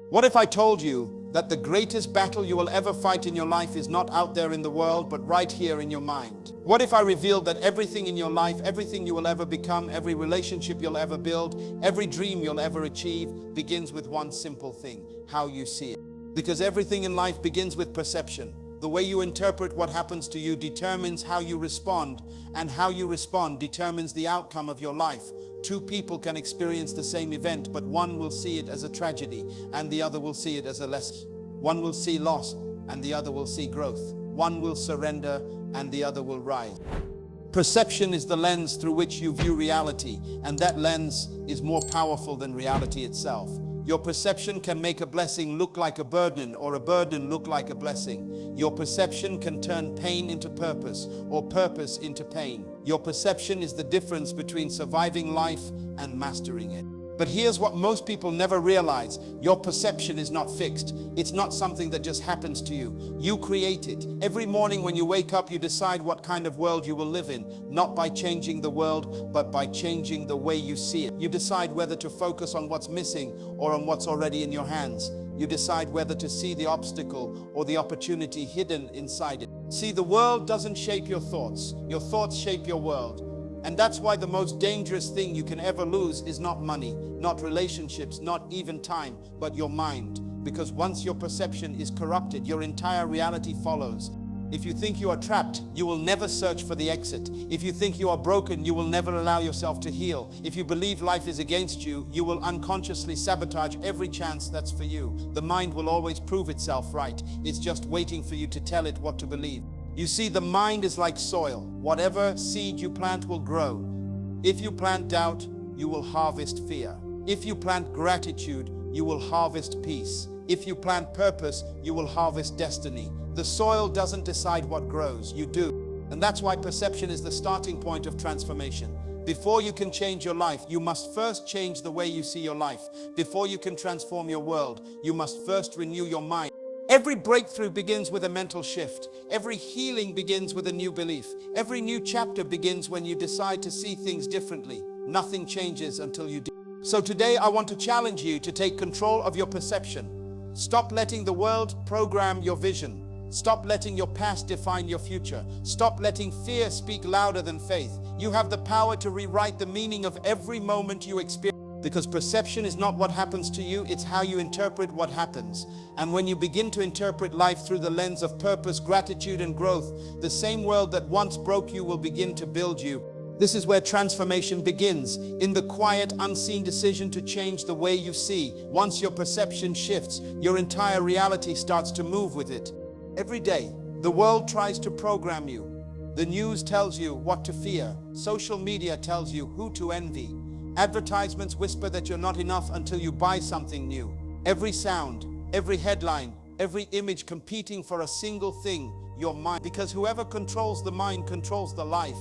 What if I told you that the greatest battle you will ever fight in your life is not out there in the world, but right here in your mind? What if I revealed that everything in your life, everything you will ever become, every relationship you'll ever build, every dream you'll ever achieve begins with one simple thing: how you see it? Because everything in life begins with perception. The way you interpret what happens to you determines how you respond, and how you respond determines the outcome of your life. Two people can experience the same event, but one will see it as a tragedy, and the other will see it as a lesson. One will see loss, and the other will see growth. One will surrender, and the other will rise. Perception is the lens through which you view reality, and that lens is more powerful than reality itself. Your perception can make a blessing look like a burden, or a burden look like a blessing. Your perception can turn pain into purpose, or purpose into pain. Your perception is the difference between surviving life and mastering it. But here's what most people never realize: your perception is not fixed. It's not something that just happens to you. You create it. Every morning when you wake up, you decide what kind of world you will live in, not by changing the world, but by changing the way you see it. You decide whether to focus on what's missing or on what's already in your hands. You decide whether to see the obstacle or the opportunity hidden inside it. See, the world doesn't shape your thoughts. Your thoughts shape your world. And that's why the most dangerous thing you can ever lose is not money, not relationships, not even time, but your mind. Because once your perception is corrupted, your entire reality follows. If you think you are trapped, you will never search for the exit. If you think you are broken, you will never allow yourself to heal. If you believe life is against you, you will unconsciously sabotage every chance that's for you. The mind will always prove itself right. It's just waiting for you to tell it what to believe. You see, the mind is like soil. Whatever seed you plant will grow. If you plant doubt, you will harvest fear. If you plant gratitude, you will harvest peace. If you plant purpose, you will harvest destiny. The soil doesn't decide what grows, you do. And that's why perception is the starting point of transformation. Before you can change your life, you must first change the way you see your life. Before you can transform your world, you must first renew your mind. Every breakthrough begins with a mental shift. Every healing begins with a new belief. Every new chapter begins when you decide to see things differently. Nothing changes until you do. So today I want to challenge you to take control of your perception. Stop letting the world program your vision. Stop letting your past define your future. Stop letting fear speak louder than faith. You have the power to rewrite the meaning of every moment you experience. Because perception is not what happens to you, it's how you interpret what happens. And when you begin to interpret life through the lens of purpose, gratitude, and growth, the same world that once broke you will begin to build you. This is where transformation begins, in the quiet, unseen decision to change the way you see. Once your perception shifts, your entire reality starts to move with it. Every day, the world tries to program you. The news tells you what to fear. Social media tells you who to envy. Advertisements whisper that you're not enough until you buy something new. Every sound, every headline, every image competing for a single thing, your mind. Because whoever controls the mind controls the life.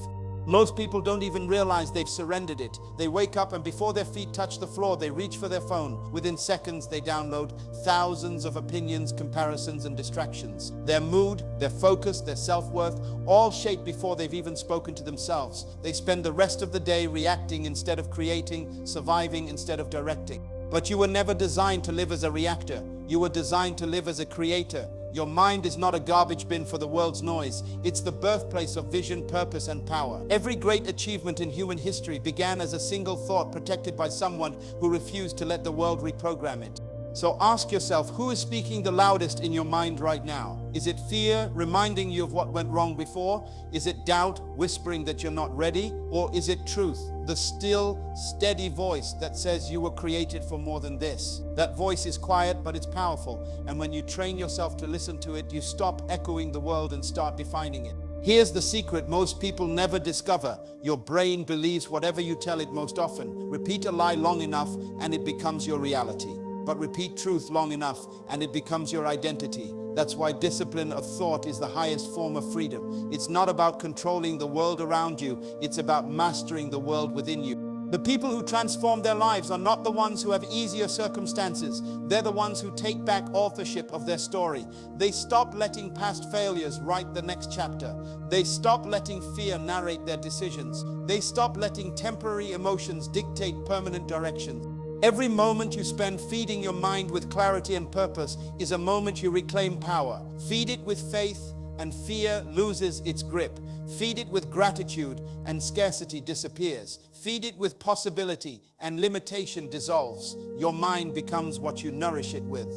Most people don't even realize they've surrendered it. They wake up and before their feet touch the floor, they reach for their phone. Within seconds, they download thousands of opinions, comparisons, and distractions. Their mood, their focus, their self-worth, all shaped before they've even spoken to themselves. They spend the rest of the day reacting instead of creating, surviving instead of directing. But you were never designed to live as a reactor. You were designed to live as a creator. Your mind is not a garbage bin for the world's noise. It's the birthplace of vision, purpose, and power. Every great achievement in human history began as a single thought protected by someone who refused to let the world reprogram it. So ask yourself, who is speaking the loudest in your mind right now? Is it fear, reminding you of what went wrong before? Is it doubt, whispering that you're not ready? Or is it truth, the still, steady voice that says you were created for more than this? That voice is quiet, but it's powerful. And when you train yourself to listen to it, you stop echoing the world and start defining it. Here's the secret most people never discover. Your brain believes whatever you tell it most often. Repeat a lie long enough and it becomes your reality. But repeat truth long enough and it becomes your identity. That's why discipline of thought is the highest form of freedom. It's not about controlling the world around you. It's about mastering the world within you. The people who transform their lives are not the ones who have easier circumstances. They're the ones who take back authorship of their story. They stop letting past failures write the next chapter. They stop letting fear narrate their decisions. They stop letting temporary emotions dictate permanent directions. Every moment you spend feeding your mind with clarity and purpose is a moment you reclaim power. Feed it with faith and fear loses its grip. Feed it with gratitude and scarcity disappears. Feed it with possibility and limitation dissolves. Your mind becomes what you nourish it with.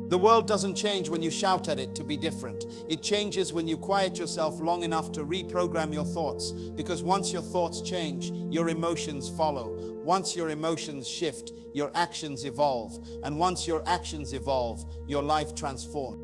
The world doesn't change when you shout at it to be different. It changes when you quiet yourself long enough to reprogram your thoughts. Because once your thoughts change, your emotions follow. Once your emotions shift, your actions evolve. And once your actions evolve, your life transforms.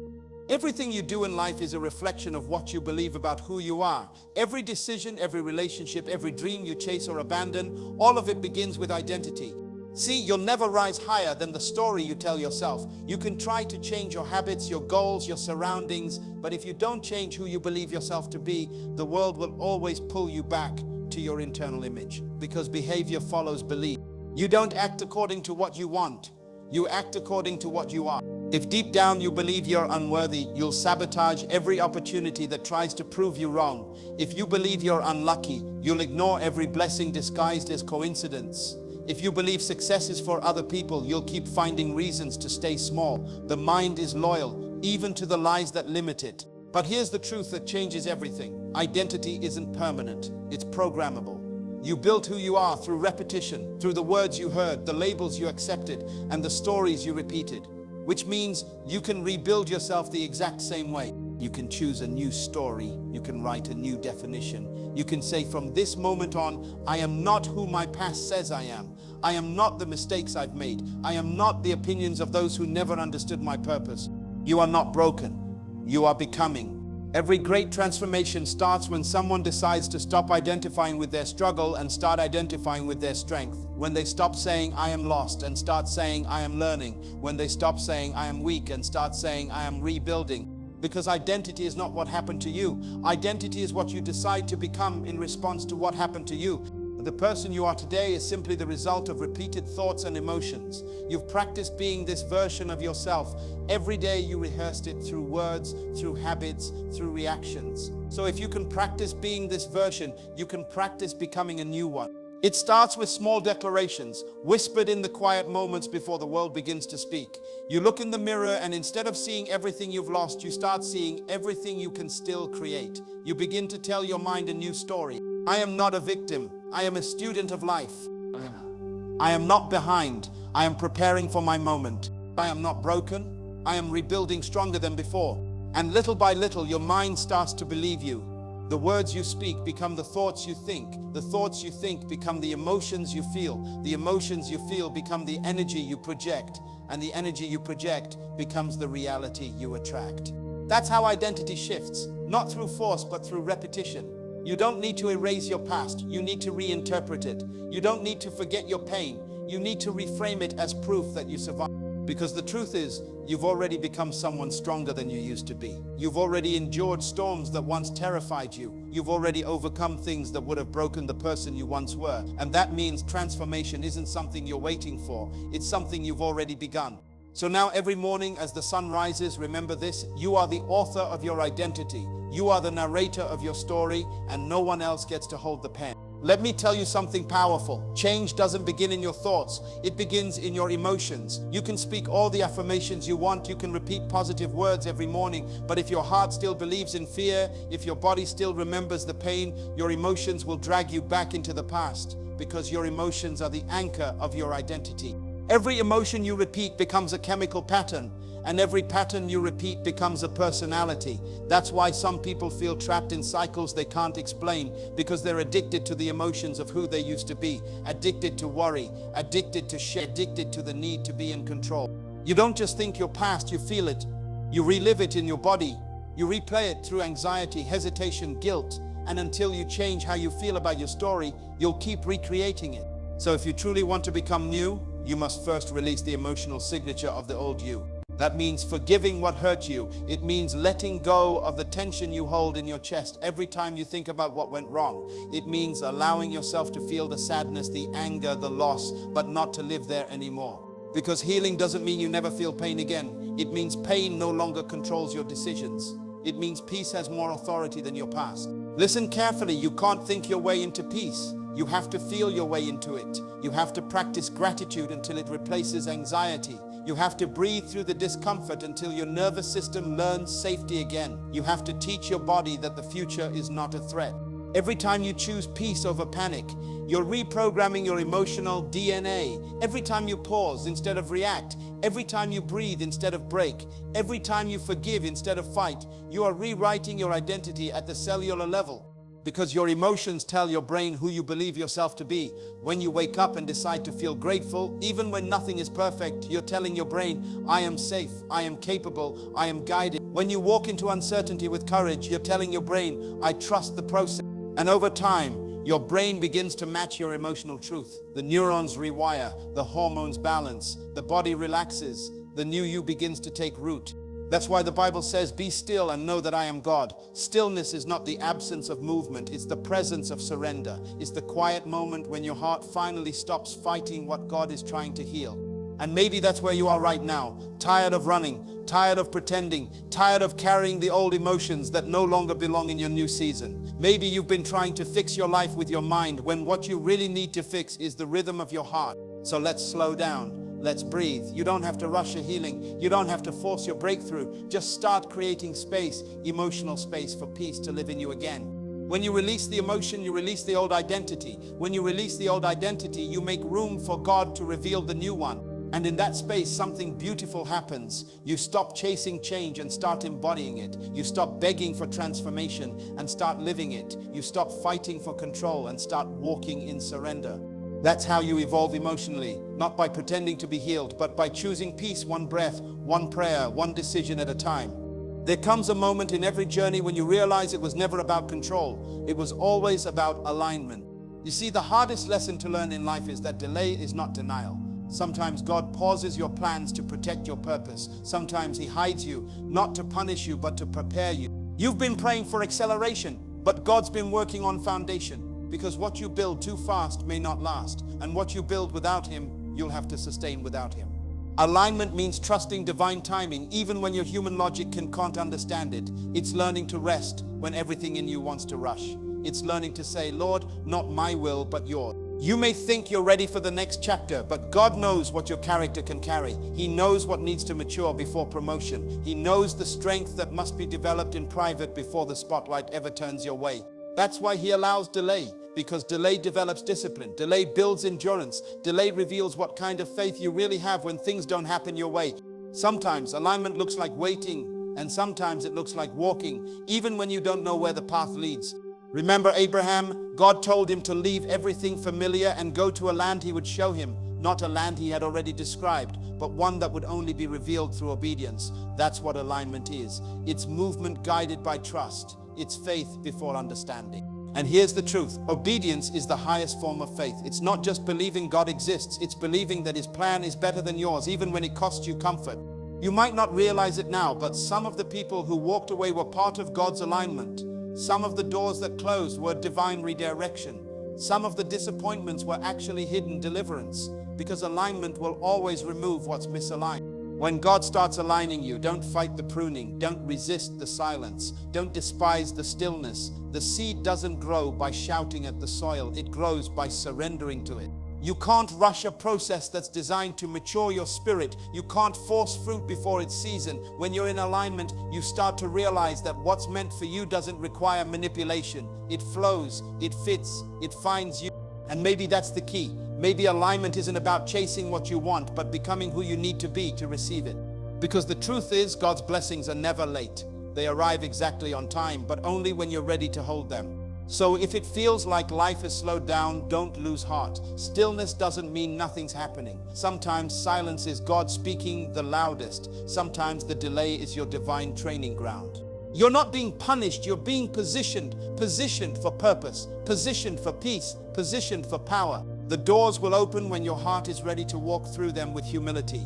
Everything you do in life is a reflection of what you believe about who you are. Every decision, every relationship, every dream you chase or abandon, all of it begins with identity. See, you'll never rise higher than the story you tell yourself. You can try to change your habits, your goals, your surroundings, but if you don't change who you believe yourself to be, the world will always pull you back to your internal image, because behavior follows belief. You don't act according to what you want. You act according to what you are. If deep down you believe you're unworthy, you'll sabotage every opportunity that tries to prove you wrong. If you believe you're unlucky, you'll ignore every blessing disguised as coincidence. If you believe success is for other people, you'll keep finding reasons to stay small. The mind is loyal, even to the lies that limit it. But here's the truth that changes everything. Identity isn't permanent, it's programmable. You built who you are through repetition, through the words you heard, the labels you accepted, and the stories you repeated. Which means you can rebuild yourself the exact same way. You can choose a new story. You can write a new definition. You can say, from this moment on, I am not who my past says I am. I am not the mistakes I've made. I am not the opinions of those who never understood my purpose. You are not broken. You are becoming. Every great transformation starts when someone decides to stop identifying with their struggle and start identifying with their strength. When they stop saying, I am lost, and start saying, I am learning. When they stop saying, I am weak, and start saying, I am rebuilding. Because identity is not what happened to you. Identity is what you decide to become in response to what happened to you. The person you are today is simply the result of repeated thoughts and emotions. You've practiced being this version of yourself. Every day you rehearsed it through words, through habits, through reactions. So if you can practice being this version, you can practice becoming a new one. It starts with small declarations, whispered in the quiet moments before the world begins to speak. You look in the mirror and instead of seeing everything you've lost, you start seeing everything you can still create. You begin to tell your mind a new story. I am not a victim. I am a student of life. I am not behind. I am preparing for my moment. I am not broken. I am rebuilding stronger than before. And little by little, your mind starts to believe you. The words you speak become the thoughts you think. The thoughts you think become the emotions you feel. The emotions you feel become the energy you project. And the energy you project becomes the reality you attract. That's how identity shifts, not through force, but through repetition. You don't need to erase your past. You need to reinterpret it. You don't need to forget your pain. You need to reframe it as proof that you survived. Because the truth is, you've already become someone stronger than you used to be. You've already endured storms that once terrified you. You've already overcome things that would have broken the person you once were. And that means transformation isn't something you're waiting for. It's something you've already begun. So now every morning as the sun rises, remember this: you are the author of your identity. You are the narrator of your story, and no one else gets to hold the pen. Let me tell you something powerful. Change doesn't begin in your thoughts. It begins in your emotions. You can speak all the affirmations you want. You can repeat positive words every morning. But if your heart still believes in fear, if your body still remembers the pain, your emotions will drag you back into the past, because your emotions are the anchor of your identity. Every emotion you repeat becomes a chemical pattern, and every pattern you repeat becomes a personality. That's why some people feel trapped in cycles they can't explain, because they're addicted to the emotions of who they used to be, addicted to worry, addicted to shame, addicted to the need to be in control. You don't just think your past, you feel it. You relive it in your body. You replay it through anxiety, hesitation, guilt, and until you change how you feel about your story, you'll keep recreating it. So if you truly want to become new, you must first release the emotional signature of the old you. That means forgiving what hurt you. It means letting go of the tension you hold in your chest every time you think about what went wrong. It means allowing yourself to feel the sadness, the anger, the loss, but not to live there anymore. Because healing doesn't mean you never feel pain again. It means pain no longer controls your decisions. It means peace has more authority than your past. Listen carefully, you can't think your way into peace. You have to feel your way into it. You have to practice gratitude until it replaces anxiety. You have to breathe through the discomfort until your nervous system learns safety again. You have to teach your body that the future is not a threat. Every time you choose peace over panic, you're reprogramming your emotional DNA. Every time you pause instead of react, every time you breathe instead of break, every time you forgive instead of fight, you are rewriting your identity at the cellular level. Because your emotions tell your brain who you believe yourself to be. When you wake up and decide to feel grateful, even when nothing is perfect, you're telling your brain, I am safe, I am capable, I am guided. When you walk into uncertainty with courage, you're telling your brain, I trust the process. And over time, your brain begins to match your emotional truth. The neurons rewire, the hormones balance, the body relaxes, the new you begins to take root. That's why the Bible says, be still and know that I am God. Stillness is not the absence of movement, it's the presence of surrender. It's the quiet moment when your heart finally stops fighting what God is trying to heal. And maybe that's where you are right now, tired of running, tired of pretending, tired of carrying the old emotions that no longer belong in your new season. Maybe you've been trying to fix your life with your mind when what you really need to fix is the rhythm of your heart. So let's slow down. Let's breathe. You don't have to rush a healing. You don't have to force your breakthrough. Just start creating space, emotional space for peace to live in you again. When you release the emotion, you release the old identity. When you release the old identity, you make room for God to reveal the new one. And in that space, something beautiful happens. You stop chasing change and start embodying it. You stop begging for transformation and start living it. You stop fighting for control and start walking in surrender. That's how you evolve emotionally, not by pretending to be healed, but by choosing peace one breath, one prayer, one decision at a time. There comes a moment in every journey when you realize it was never about control. It was always about alignment. You see, the hardest lesson to learn in life is that delay is not denial. Sometimes God pauses your plans to protect your purpose. Sometimes He hides you, not to punish you, but to prepare you. You've been praying for acceleration, but God's been working on foundation. Because what you build too fast may not last, and what you build without Him, you'll have to sustain without Him. Alignment means trusting divine timing, even when your human logic can't understand it. It's learning to rest when everything in you wants to rush. It's learning to say, Lord, not my will, but yours. You may think you're ready for the next chapter, but God knows what your character can carry. He knows what needs to mature before promotion. He knows the strength that must be developed in private before the spotlight ever turns your way. That's why He allows delay. Because delay develops discipline, delay builds endurance, delay reveals what kind of faith you really have when things don't happen your way. Sometimes alignment looks like waiting, and sometimes it looks like walking, even when you don't know where the path leads. Remember Abraham? God told him to leave everything familiar and go to a land He would show him, not a land he had already described, but one that would only be revealed through obedience. That's what alignment is. It's movement guided by trust. It's faith before understanding. And here's the truth. Obedience is the highest form of faith. It's not just believing God exists. It's believing that His plan is better than yours, even when it costs you comfort. You might not realize it now, but some of the people who walked away were part of God's alignment. Some of the doors that closed were divine redirection. Some of the disappointments were actually hidden deliverance, because alignment will always remove what's misaligned. When God starts aligning you, don't fight the pruning, don't resist the silence, don't despise the stillness. The seed doesn't grow by shouting at the soil, it grows by surrendering to it. You can't rush a process that's designed to mature your spirit. You can't force fruit before its season. When you're in alignment, you start to realize that what's meant for you doesn't require manipulation. It flows, it fits, it finds you. And maybe that's the key. Maybe alignment isn't about chasing what you want, but becoming who you need to be to receive it. Because the truth is, God's blessings are never late. They arrive exactly on time, but only when you're ready to hold them. So if it feels like life has slowed down, don't lose heart. Stillness doesn't mean nothing's happening. Sometimes silence is God speaking the loudest. Sometimes the delay is your divine training ground. You're not being punished, you're being positioned for purpose, positioned for peace, positioned for power. The doors will open when your heart is ready to walk through them with humility.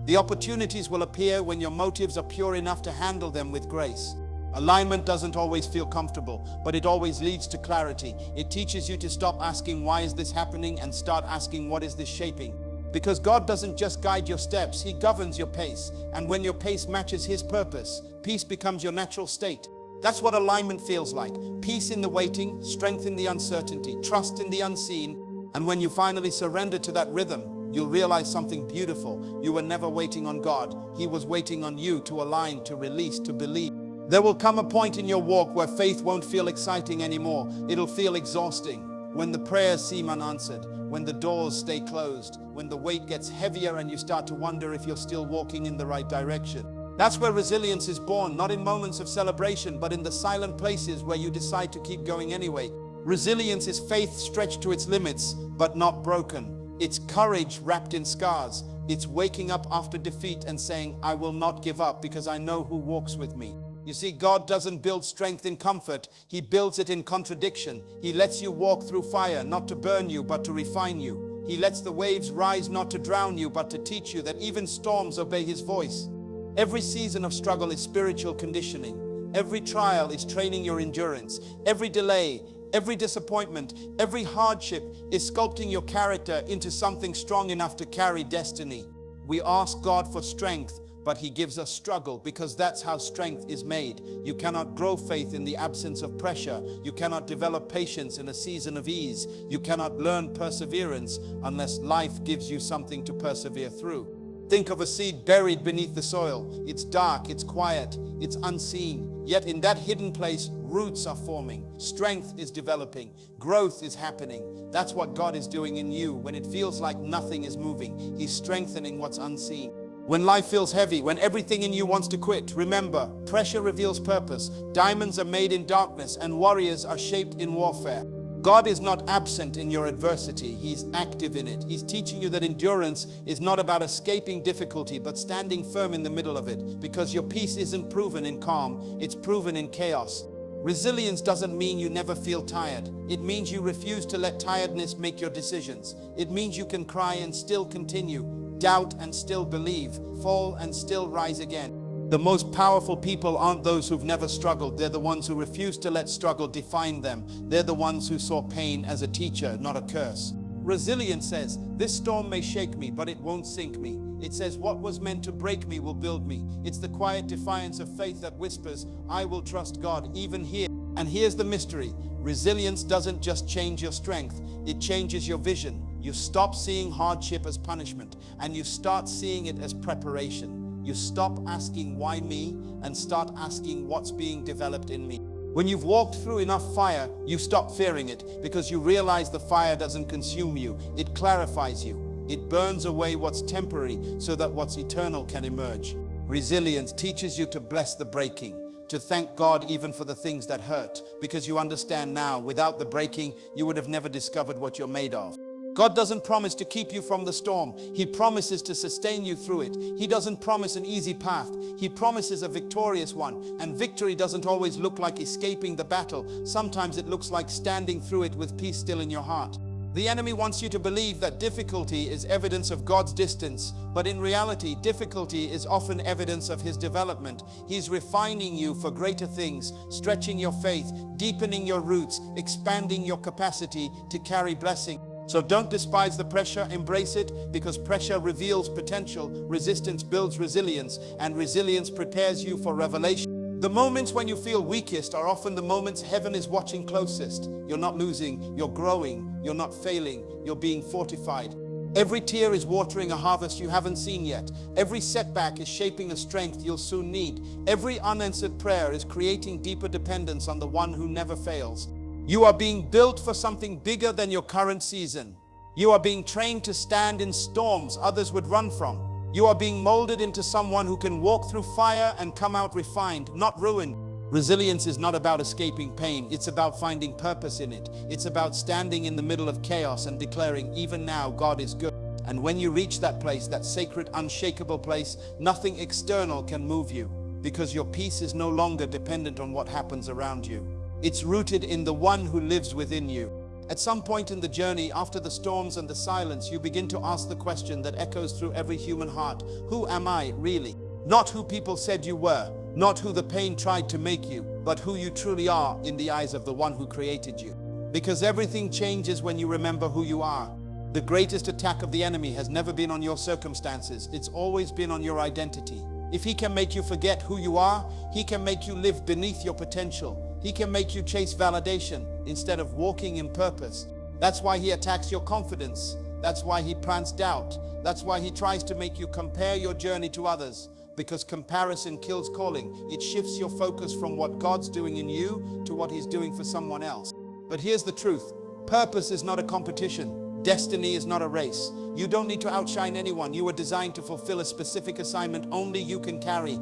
The opportunities will appear when your motives are pure enough to handle them with grace. Alignment doesn't always feel comfortable, but it always leads to clarity. It teaches you to stop asking, why is this happening, and start asking, what is this shaping? Because God doesn't just guide your steps, He governs your pace. And when your pace matches His purpose, peace becomes your natural state. That's what alignment feels like. Peace in the waiting, strength in the uncertainty, trust in the unseen. And when you finally surrender to that rhythm, you'll realize something beautiful. You were never waiting on God. He was waiting on you to align, to release, to believe. There will come a point in your walk where faith won't feel exciting anymore. It'll feel exhausting. When the prayers seem unanswered, when the doors stay closed, when the weight gets heavier and you start to wonder if you're still walking in the right direction. That's where resilience is born, not in moments of celebration, but in the silent places where you decide to keep going anyway. Resilience is faith stretched to its limits, but not broken. It's courage wrapped in scars. It's waking up after defeat and saying, I will not give up because I know who walks with me. You see, God doesn't build strength in comfort. He builds it in contradiction. He lets you walk through fire, not to burn you, but to refine you. He lets the waves rise, not to drown you, but to teach you that even storms obey His voice. Every season of struggle is spiritual conditioning. Every trial is training your endurance. Every delay, every disappointment, every hardship is sculpting your character into something strong enough to carry destiny. We ask God for strength, but He gives us struggle because that's how strength is made. You cannot grow faith in the absence of pressure. You cannot develop patience in a season of ease. You cannot learn perseverance unless life gives you something to persevere through. Think of a seed buried beneath the soil. It's dark, it's quiet, it's unseen. Yet in that hidden place, roots are forming. Strength is developing. Growth is happening. That's what God is doing in you. When it feels like nothing is moving, He's strengthening what's unseen. When life feels heavy, when everything in you wants to quit, remember, pressure reveals purpose. Diamonds are made in darkness and warriors are shaped in warfare. God is not absent in your adversity. He's active in it. He's teaching you that endurance is not about escaping difficulty, but standing firm in the middle of it, because your peace isn't proven in calm, it's proven in chaos. Resilience doesn't mean you never feel tired. It means you refuse to let tiredness make your decisions. It means you can cry and still continue, doubt and still believe, fall and still rise again. The most powerful people aren't those who've never struggled. They're the ones who refuse to let struggle define them. They're the ones who saw pain as a teacher, not a curse. Resilience says, this storm may shake me, but it won't sink me. It says, what was meant to break me will build me. It's the quiet defiance of faith that whispers, I will trust God even here. And here's the mystery. Resilience doesn't just change your strength, it changes your vision. You stop seeing hardship as punishment, and you start seeing it as preparation. You stop asking why me and start asking what's being developed in me. When you've walked through enough fire, you stop fearing it because you realize the fire doesn't consume you. It clarifies you. It burns away what's temporary so that what's eternal can emerge. Resilience teaches you to bless the breaking, to thank God even for the things that hurt, because you understand now, without the breaking, you would have never discovered what you're made of. God doesn't promise to keep you from the storm. He promises to sustain you through it. He doesn't promise an easy path. He promises a victorious one. And victory doesn't always look like escaping the battle. Sometimes it looks like standing through it with peace still in your heart. The enemy wants you to believe that difficulty is evidence of God's distance, but in reality, difficulty is often evidence of His development. He's refining you for greater things, stretching your faith, deepening your roots, expanding your capacity to carry blessing. So don't despise the pressure, embrace it, because pressure reveals potential, resistance builds resilience, and resilience prepares you for revelation. The moments when you feel weakest are often the moments heaven is watching closest. You're not losing, you're growing, you're not failing, you're being fortified. Every tear is watering a harvest you haven't seen yet. Every setback is shaping a strength you'll soon need. Every unanswered prayer is creating deeper dependence on the one who never fails. You are being built for something bigger than your current season. You are being trained to stand in storms others would run from. You are being molded into someone who can walk through fire and come out refined, not ruined. Resilience is not about escaping pain. It's about finding purpose in it. It's about standing in the middle of chaos and declaring, even now, God is good. And when you reach that place, that sacred, unshakable place, nothing external can move you, because your peace is no longer dependent on what happens around you. It's rooted in the one who lives within you. At some point in the journey, after the storms and the silence, you begin to ask the question that echoes through every human heart. Who am I really? Not who people said you were, not who the pain tried to make you, but who you truly are in the eyes of the one who created you. Because everything changes when you remember who you are. The greatest attack of the enemy has never been on your circumstances. It's always been on your identity. If he can make you forget who you are, he can make you live beneath your potential. He can make you chase validation instead of walking in purpose. That's why he attacks your confidence. That's why he plants doubt. That's why he tries to make you compare your journey to others. Because comparison kills calling. It shifts your focus from what God's doing in you to what he's doing for someone else. But here's the truth. Purpose is not a competition. Destiny is not a race. You don't need to outshine anyone. You were designed to fulfill a specific assignment only you can carry.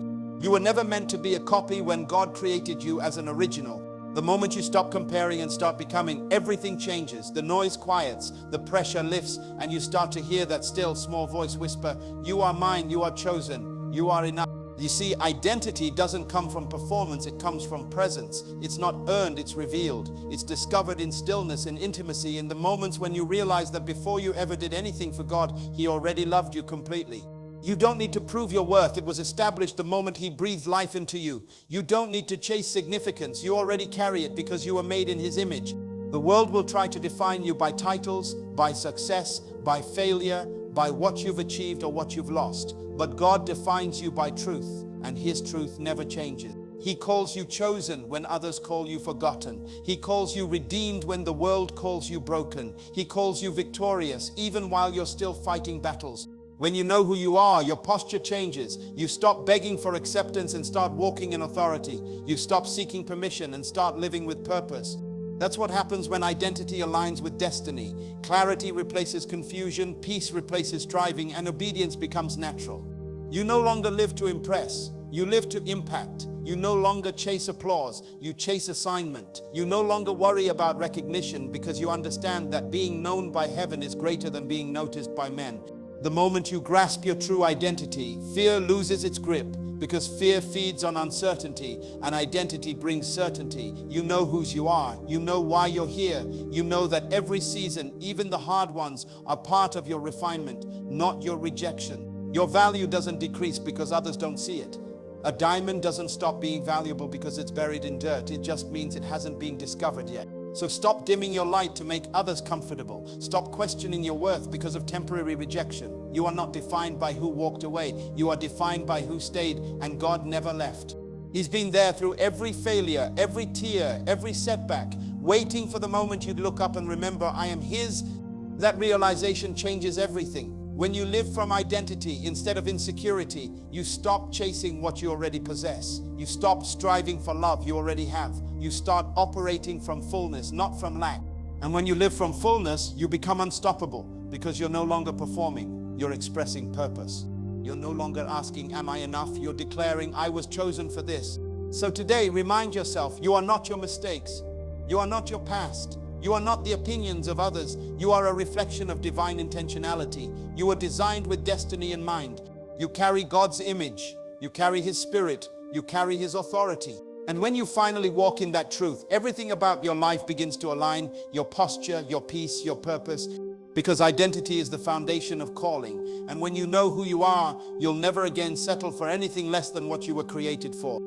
You were never meant to be a copy when God created you as an original. The moment you stop comparing and start becoming, everything changes. The noise quiets, the pressure lifts, and you start to hear that still small voice whisper, "You are mine, you are chosen, you are enough." You see, identity doesn't come from performance, it comes from presence. It's not earned, it's revealed. It's discovered in stillness, in intimacy, in the moments when you realize that before you ever did anything for God, he already loved you completely. You don't need to prove your worth. It was established the moment he breathed life into you. You don't need to chase significance. You already carry it because you were made in his image. The world will try to define you by titles, by success, by failure, by what you've achieved or what you've lost. But God defines you by truth, and his truth never changes. He calls you chosen when others call you forgotten. He calls you redeemed when the world calls you broken. He calls you victorious even while you're still fighting battles. When you know who you are, your posture changes. You stop begging for acceptance and start walking in authority. You stop seeking permission and start living with purpose. That's what happens when identity aligns with destiny. Clarity replaces confusion, peace replaces striving, and obedience becomes natural. You no longer live to impress. You live to impact. You no longer chase applause. You chase assignment. You no longer worry about recognition because you understand that being known by heaven is greater than being noticed by men. The moment you grasp your true identity, fear loses its grip because fear feeds on uncertainty and identity brings certainty. You know whose you are. You know why you're here. You know that every season, even the hard ones, are part of your refinement, not your rejection. Your value doesn't decrease because others don't see it. A diamond doesn't stop being valuable because it's buried in dirt. It just means it hasn't been discovered yet. So stop dimming your light to make others comfortable. Stop questioning your worth because of temporary rejection. You are not defined by who walked away. You are defined by who stayed, and God never left. He's been there through every failure, every tear, every setback, waiting for the moment you'd look up and remember, I am his. That realization changes everything. When you live from identity instead of insecurity, you stop chasing what you already possess. You stop striving for love you already have. You start operating from fullness, not from lack. And when you live from fullness, you become unstoppable because you're no longer performing, you're expressing purpose. You're no longer asking, am I enough? You're declaring, I was chosen for this. So today, remind yourself, you are not your mistakes. You are not your past. You are not the opinions of others. You are a reflection of divine intentionality. You were designed with destiny in mind. You carry God's image. You carry his spirit. You carry his authority. And when you finally walk in that truth, everything about your life begins to align, your posture, your peace, your purpose, because identity is the foundation of calling. And when you know who you are, you'll never again settle for anything less than what you were created for.